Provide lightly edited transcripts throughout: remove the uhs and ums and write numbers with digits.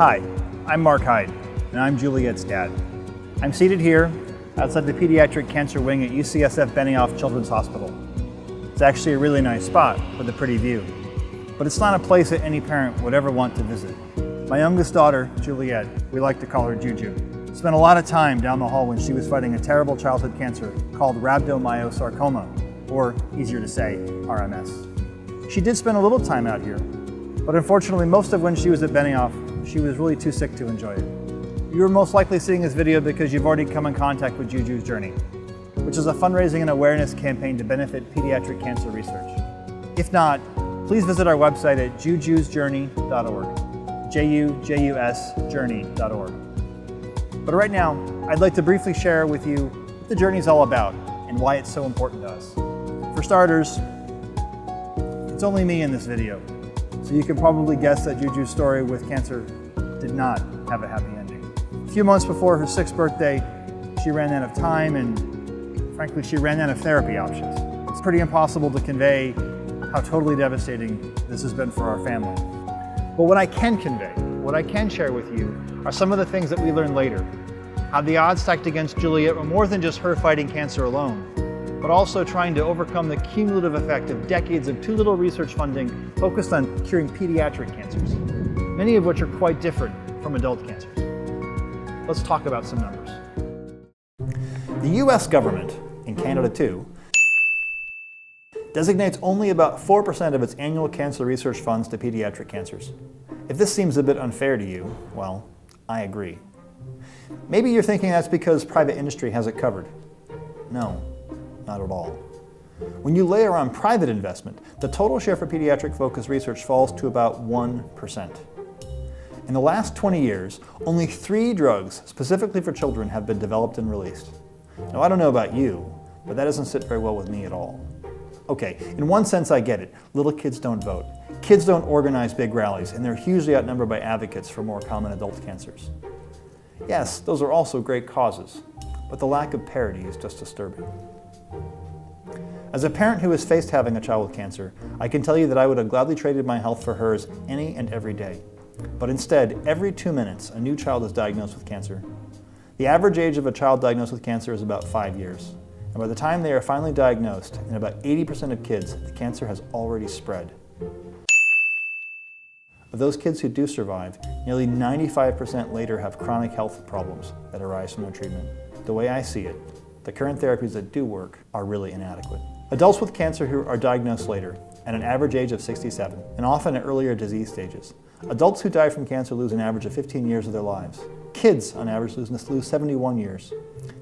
Hi, I'm Mark Hyde, and I'm Juliet's dad. I'm seated here outside the Pediatric Cancer Wing at UCSF Benioff Children's Hospital. It's actually a really nice spot with a pretty view, but it's not a place that any parent would ever want to visit. My youngest daughter, Juliet, we like to call her Juju, spent a lot of time down the hall when she was fighting a terrible childhood cancer called rhabdomyosarcoma, or easier to say, RMS. She did spend a little time out here, but unfortunately most of when she was at Benioff, she was really too sick to enjoy it. You're most likely seeing this video because you've already come in contact with Juju's Journey, which is a fundraising and awareness campaign to benefit pediatric cancer research. If not, please visit our website at jujusjourney.org, JUJUS-journey.org. But right now, I'd like to briefly share with you what the journey is all about and why it's so important to us. For starters, it's only me in this video, so you can probably guess that Juju's story with cancer did not have a happy ending. A few months before her 6th birthday, she ran out of time and, frankly, she ran out of therapy options. It's pretty impossible to convey how totally devastating this has been for our family. But what I can convey, what I can share with you, are some of the things that we learned later. How the odds stacked against Juliet were more than just her fighting cancer alone, but also trying to overcome the cumulative effect of decades of too little research funding focused on curing pediatric cancers, many of which are quite different from adult cancers. Let's talk about some numbers. The US government, and Canada too, designates only about 4% of its annual cancer research funds to pediatric cancers. If this seems a bit unfair to you, well, I agree. Maybe you're thinking that's because private industry has it covered. No. Not at all. When you layer on private investment, the total share for pediatric-focused research falls to about 1%. In the last 20 years, only 3 drugs specifically for children have been developed and released. Now, I don't know about you, but that doesn't sit very well with me at all. Okay, in one sense I get it. Little kids don't vote. Kids don't organize big rallies, and they're hugely outnumbered by advocates for more common adult cancers. Yes, those are also great causes, but the lack of parity is just disturbing. As a parent who has faced having a child with cancer, I can tell you that I would have gladly traded my health for hers any and every day. But instead, every 2 minutes, a new child is diagnosed with cancer. The average age of a child diagnosed with cancer is about 5 years. And by the time they are finally diagnosed, in about 80% of kids, the cancer has already spread. Of those kids who do survive, nearly 95% later have chronic health problems that arise from their treatment. The way I see it, the current therapies that do work are really inadequate. Adults with cancer who are diagnosed later, at an average age of 67, and often at earlier disease stages. Adults who die from cancer lose an average of 15 years of their lives. Kids, on average, lose 71 years.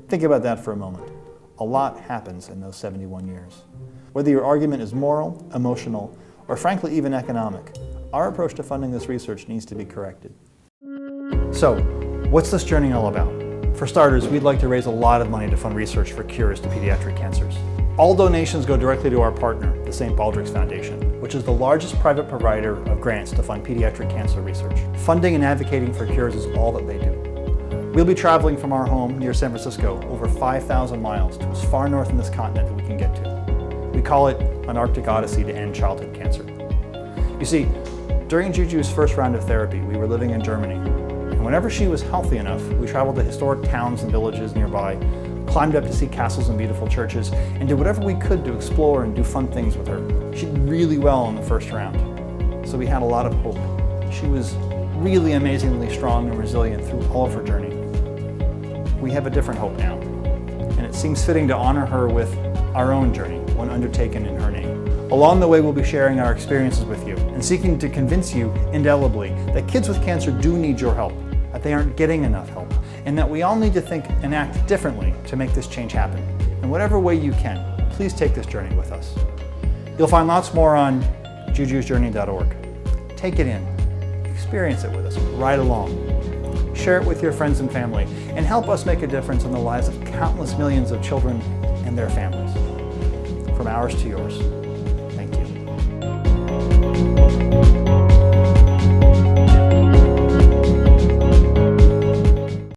Think about that for a moment. A lot happens in those 71 years. Whether your argument is moral, emotional, or frankly even economic, our approach to funding this research needs to be corrected. So, what's this journey all about? For starters, we'd like to raise a lot of money to fund research for cures to pediatric cancers. All donations go directly to our partner, the St. Baldrick's Foundation, which is the largest private provider of grants to fund pediatric cancer research. Funding and advocating for cures is all that they do. We'll be traveling from our home near San Francisco over 5,000 miles to as far north in this continent that we can get to. We call it an Arctic Odyssey to end childhood cancer. You see, during Juju's first round of therapy, we were living in Germany. And whenever she was healthy enough, we traveled to historic towns and villages nearby, climbed up to see castles and beautiful churches, and did whatever we could to explore and do fun things with her. She did really well in the first round, so we had a lot of hope. She was really amazingly strong and resilient through all of her journey. We have a different hope now, and it seems fitting to honor her with our own journey, one undertaken in her name. Along the way, we'll be sharing our experiences with you and seeking to convince you indelibly that kids with cancer do need your help, that they aren't getting enough help, and that we all need to think and act differently to make this change happen. In whatever way you can, please take this journey with us. You'll find lots more on jujusjourney.org. Take it in, experience it with us, ride along. Share it with your friends and family, and help us make a difference in the lives of countless millions of children and their families. From ours to yours. Thank you.